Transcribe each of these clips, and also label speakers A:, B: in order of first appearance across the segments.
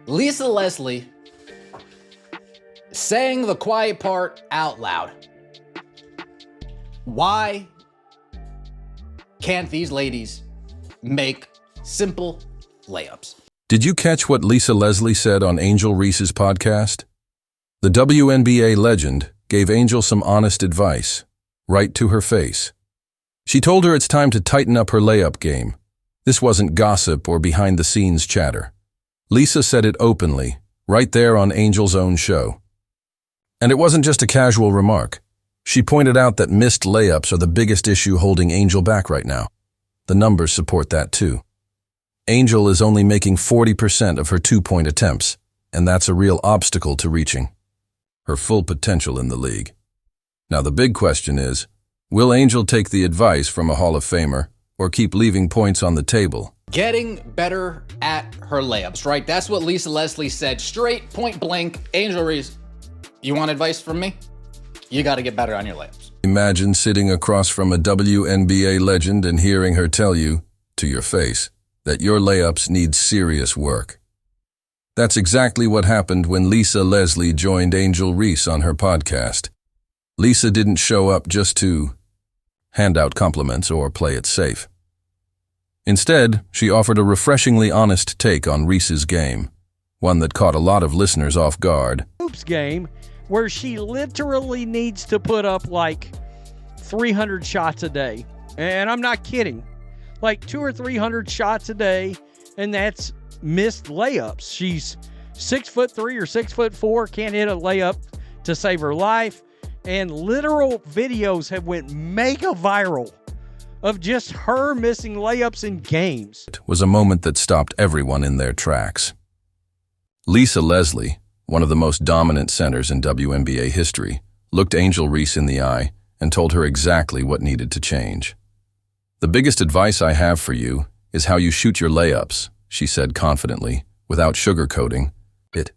A: Lisa Leslie saying the quiet part out loud. Why can't these ladies make simple layups?
B: Did you catch what Lisa Leslie said on Angel Reese's podcast? The WNBA legend gave Angel some honest advice, right to her face. She told her it's time to tighten up her layup game. This wasn't gossip or behind-the-scenes chatter. Lisa said it openly, right there on Angel's own show. And it wasn't just a casual remark. She pointed out that missed layups are the biggest issue holding Angel back right now. The numbers support that too. Angel is only making 40% of her two-point attempts, and that's a real obstacle to reaching her full potential in the league. Now the big question is, will Angel take the advice from a Hall of Famer or keep leaving points on the table?
A: Getting better at her layups, right? That's what Lisa Leslie said, straight, point blank. Angel Reese, you want advice from me? You got to get better on your layups.
B: Imagine sitting across from a WNBA legend and hearing her tell you, to your face, that your layups need serious work. That's exactly what happened when Lisa Leslie joined Angel Reese on her podcast. Lisa didn't show up just to hand out compliments or play it safe. Instead, she offered a refreshingly honest take on Reese's game, one that caught a lot of listeners off guard.
C: Hoops game where she literally needs to put up like 300 shots a day. And I'm not kidding. Like 200 or 300 shots a day, and that's missed layups. She's 6'3" or 6'4", can't hit a layup to save her life. And literal videos have went mega viral of just her missing layups in games.
B: It was a moment that stopped everyone in their tracks. Lisa Leslie, one of the most dominant centers in WNBA history, looked Angel Reese in the eye and told her exactly what needed to change. "The biggest advice I have for you is how you shoot your layups," she said confidently, without sugarcoating it.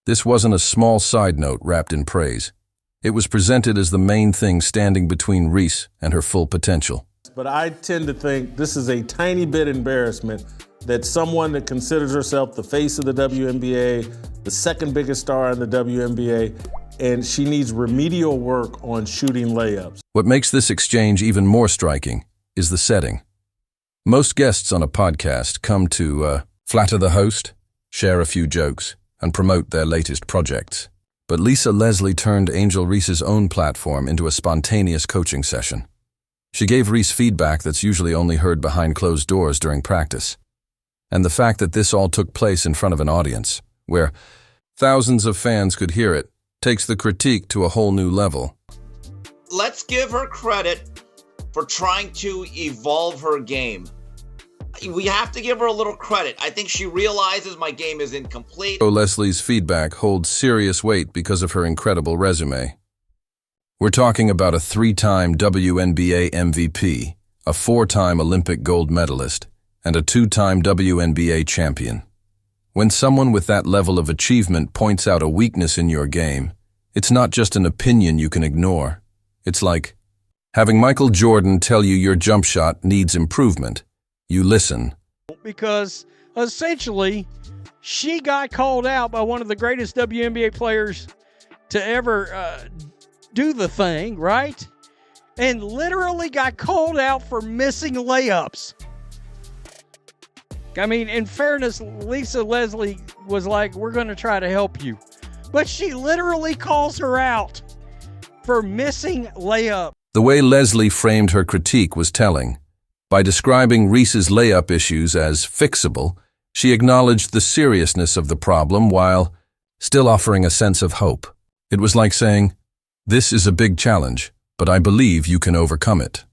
B: This wasn't a small side note wrapped in praise. It was presented as the main thing standing between Reese and her full potential.
D: But I tend to think this is a tiny bit embarrassment that someone that considers herself the face of the WNBA, the second biggest star in the WNBA, and she needs remedial work on shooting layups.
B: What makes this exchange even more striking is the setting. Most guests on a podcast come to flatter the host, share a few jokes, and promote their latest projects. But Lisa Leslie turned Angel Reese's own platform into a spontaneous coaching session. She gave Reese feedback that's usually only heard behind closed doors during practice. And the fact that this all took place in front of an audience, where thousands of fans could hear it, takes the critique to a whole new level.
E: Let's give her credit for trying to evolve her game. We have to give her a little credit. I think she realizes my game is incomplete.
B: Leslie's feedback holds serious weight because of her incredible resume. We're talking about a 3-time WNBA MVP, a 4-time Olympic gold medalist, and a 2-time WNBA champion. When someone with that level of achievement points out a weakness in your game, it's not just an opinion you can ignore. It's like having Michael Jordan tell you your jump shot needs improvement. You listen.
C: Because essentially, she got called out by one of the greatest WNBA players to ever do the thing, right? And literally got called out for missing layups. I mean, in fairness, Lisa Leslie was like, we're going to try to help you. But she literally calls her out for missing layup.
B: The way Leslie framed her critique was telling. By describing Reese's layup issues as fixable, she acknowledged the seriousness of the problem while still offering a sense of hope. It was like saying, "This is a big challenge, but I believe you can overcome it."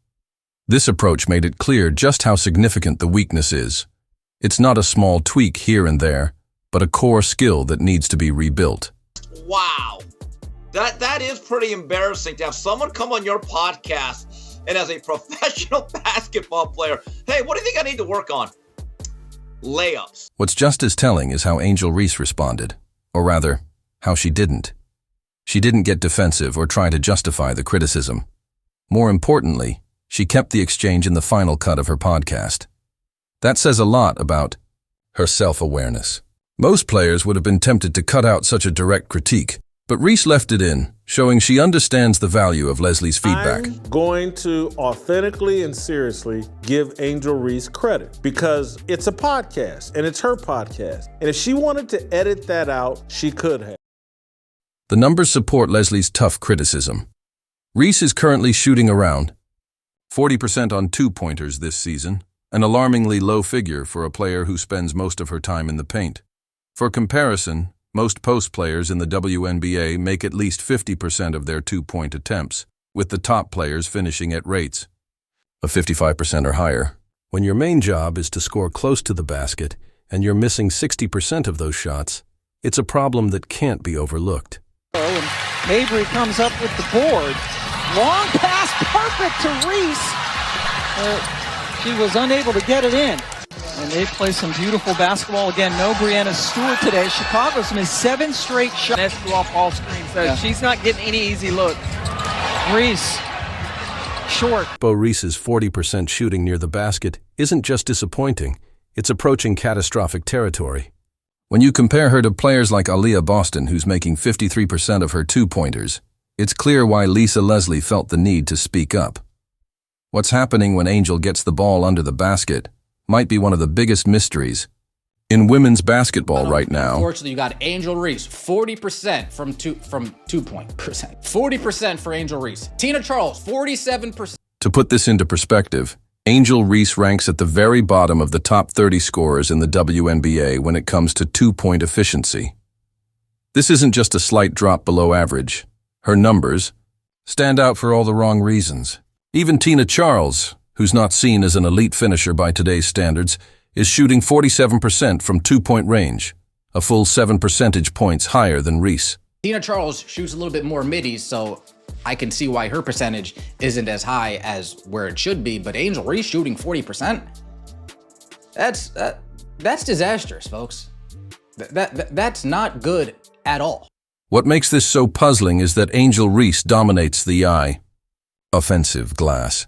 B: This approach made it clear just how significant the weakness is. It's not a small tweak here and there, but a core skill that needs to be rebuilt.
E: Wow. That is pretty embarrassing to have someone come on your podcast and as a professional basketball player, hey, what do you think I need to work on? Layups.
B: What's just as telling is how Angel Reese responded, or rather, how she didn't. She didn't get defensive or try to justify the criticism. More importantly, she kept the exchange in the final cut of her podcast. That says a lot about her self-awareness. Most players would have been tempted to cut out such a direct critique, but Reese left it in, showing she understands the value of Leslie's feedback.
D: I'm going to authentically and seriously give Angel Reese credit because it's a podcast and it's her podcast. And if she wanted to edit that out, she could have.
B: The numbers support Leslie's tough criticism. Reese is currently shooting around 40% on two-pointers this season, an alarmingly low figure for a player who spends most of her time in the paint. For comparison, most post players in the WNBA make at least 50% of their two-point attempts, with the top players finishing at rates of 55% or higher. When your main job is to score close to the basket and you're missing 60% of those shots, it's a problem that can't be overlooked.
F: And Mabry comes up with the board. Long pass, perfect to Reese. She was unable to get it in. And they play some beautiful basketball. Again, no Brianna Stewart today. Chicago's missed 7 straight shots.
G: That's go off all screen, so she's not getting any easy look.
F: Reese, short.
B: Bo Reese's 40% shooting near the basket isn't just disappointing, it's approaching catastrophic territory. When you compare her to players like Aaliyah Boston, who's making 53% of her two-pointers, it's clear why Lisa Leslie felt the need to speak up. What's happening when Angel gets the ball under the basket might be one of the biggest mysteries in women's basketball right now.
A: Unfortunately, you got Angel Reese, 40% from two-point percent. 40% for Angel Reese. Tina Charles, 47%.
B: To put this into perspective, Angel Reese ranks at the very bottom of the top 30 scorers in the WNBA when it comes to two-point efficiency. This isn't just a slight drop below average. Her numbers stand out for all the wrong reasons. Even Tina Charles, who's not seen as an elite finisher by today's standards, is shooting 47% from two-point range, a full 7 percentage points higher than Reese.
A: Tina Charles shoots a little bit more middies, so I can see why her percentage isn't as high as where it should be, but Angel Reese shooting 40%? That's disastrous, folks. That's not good at all.
B: What makes this so puzzling is that Angel Reese dominates the offensive glass.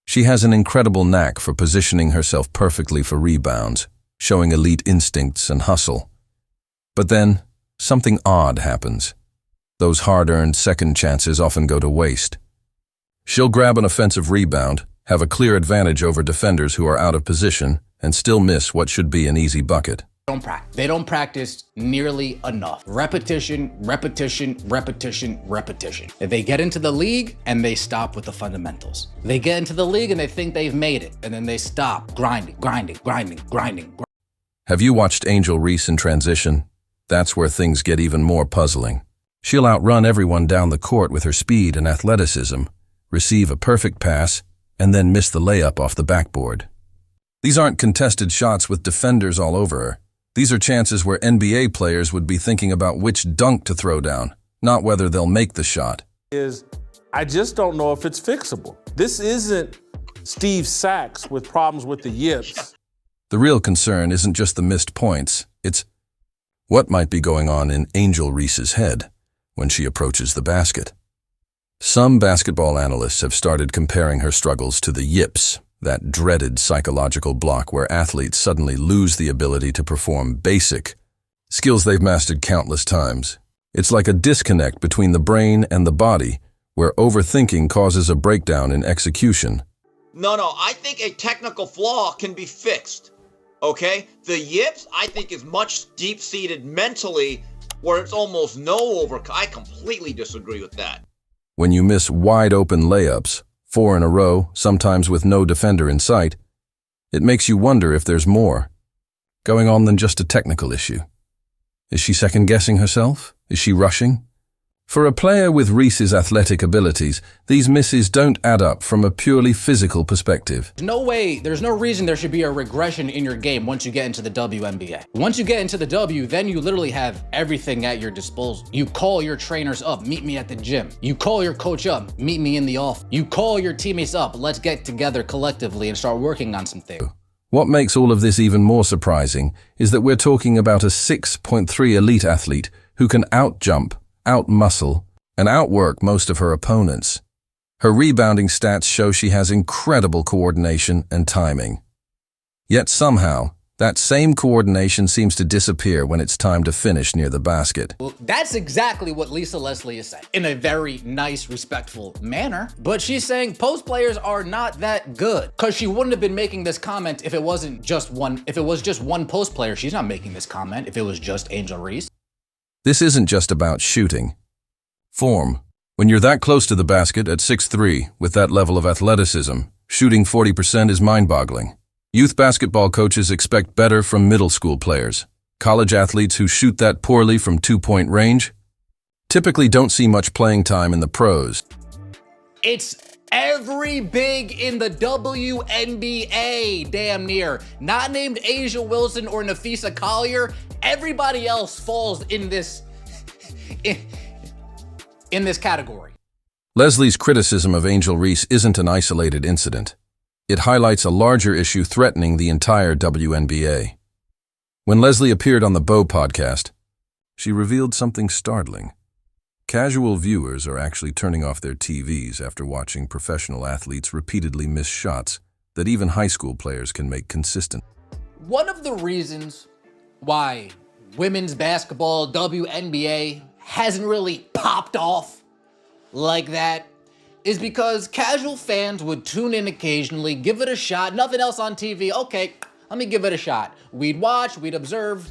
B: She has an incredible knack for positioning herself perfectly for rebounds, showing elite instincts and hustle. But then, something odd happens. Those hard-earned second chances often go to waste. She'll grab an offensive rebound, have a clear advantage over defenders who are out of position, and still miss what should be an easy bucket.
A: They don't practice nearly enough. Repetition, repetition, repetition, repetition. They get into the league and they stop with the fundamentals. They get into the league and they think they've made it, and then they stop grinding.
B: Have you watched Angel Reese in transition? That's where things get even more puzzling. She'll outrun everyone down the court with her speed and athleticism, receive a perfect pass, and then miss the layup off the backboard. These aren't contested shots with defenders all over her. These are chances where NBA players would be thinking about which dunk to throw down, not whether they'll make the shot.
D: I just don't know if it's fixable. This isn't Steve Sachs with problems with the yips.
B: The real concern isn't just the missed points, it's what might be going on in Angel Reese's head when she approaches the basket. Some basketball analysts have started comparing her struggles to the yips, that dreaded psychological block where athletes suddenly lose the ability to perform basic skills they've mastered countless times. It's like a disconnect between the brain and the body, where overthinking causes a breakdown in execution.
E: No, I think a technical flaw can be fixed, okay? The yips, I think, is much deep-seated mentally, where it's almost I completely disagree with that.
B: When you miss wide-open layups, 4 in a row, sometimes with no defender in sight, it makes you wonder if there's more going on than just a technical issue. Is she second-guessing herself? Is she rushing? For a player with Reese's athletic abilities, these misses don't add up from a purely physical perspective.
A: There's no reason there should be a regression in your game once you get into the WNBA. Once you get into the W, then you literally have everything at your disposal. You call your trainers up, meet me at the gym. You call your coach up, meet me in the office. You call your teammates up, let's get together collectively and start working on something.
B: What makes all of this even more surprising is that we're talking about a 6'3" elite athlete who can out-jump, out-muscle, and outwork most of her opponents. Her rebounding stats show she has incredible coordination and timing. Yet somehow, That same coordination seems to disappear when it's time to finish near the basket.
A: Well, that's exactly what Lisa Leslie is saying, in a very nice, respectful manner. But she's saying post players are not that good, because she wouldn't have been making this comment if it wasn't just one. If it was just one post player, she's not making this comment. If it was just Angel Reese.
B: This isn't just about shooting. Form. When you're that close to the basket at 6'3", with that level of athleticism, shooting 40% is mind-boggling. Youth basketball coaches expect better from middle school players. College athletes who shoot that poorly from two-point range typically don't see much playing time in the pros.
A: It's every big in the WNBA, damn near. Not named Asia Wilson or Nafisa Collier. Everybody else falls in this in this category.
B: Leslie's criticism of Angel Reese isn't an isolated incident. It highlights a larger issue threatening the entire WNBA. When Leslie appeared on the Bo podcast, she revealed something startling. Casual viewers are actually turning off their TVs after watching professional athletes repeatedly miss shots that even high school players can make consistent.
A: One of the reasons why women's basketball, WNBA, hasn't really popped off like that is because casual fans would tune in occasionally, give it a shot, nothing else on TV, okay, let me give it a shot. We'd watch, we'd observe,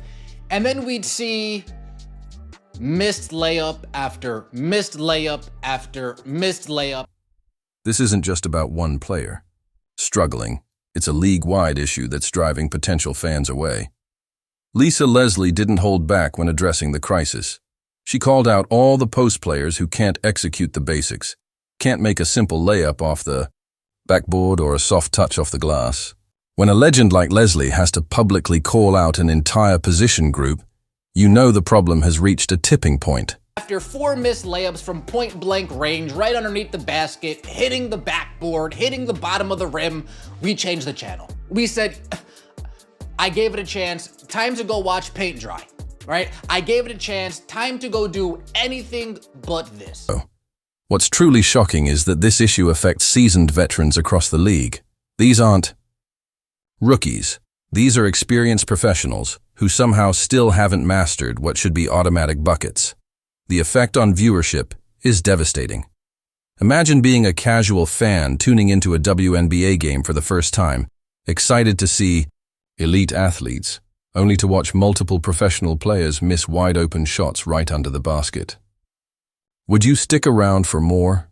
A: and then we'd see missed layup after missed layup after missed layup.
B: This isn't just about one player struggling. It's a league-wide issue that's driving potential fans away. Lisa Leslie didn't hold back when addressing the crisis. She called out all the post players who can't execute the basics, can't make a simple layup off the backboard or a soft touch off the glass. When a legend like Leslie has to publicly call out an entire position group, you know the problem has reached a tipping point.
A: After 4 missed layups from point-blank range, right underneath the basket, hitting the backboard, hitting the bottom of the rim, we changed the channel. We said, I gave it a chance, time to go watch paint dry, right? I gave it a chance, time to go do anything but this.
B: What's truly shocking is that this issue affects seasoned veterans across the league. These aren't rookies. These are experienced professionals who somehow still haven't mastered what should be automatic buckets. The effect on viewership is devastating. Imagine being a casual fan tuning into a WNBA game for the first time, excited to see elite athletes, only to watch multiple professional players miss wide-open shots right under the basket. Would you stick around for more?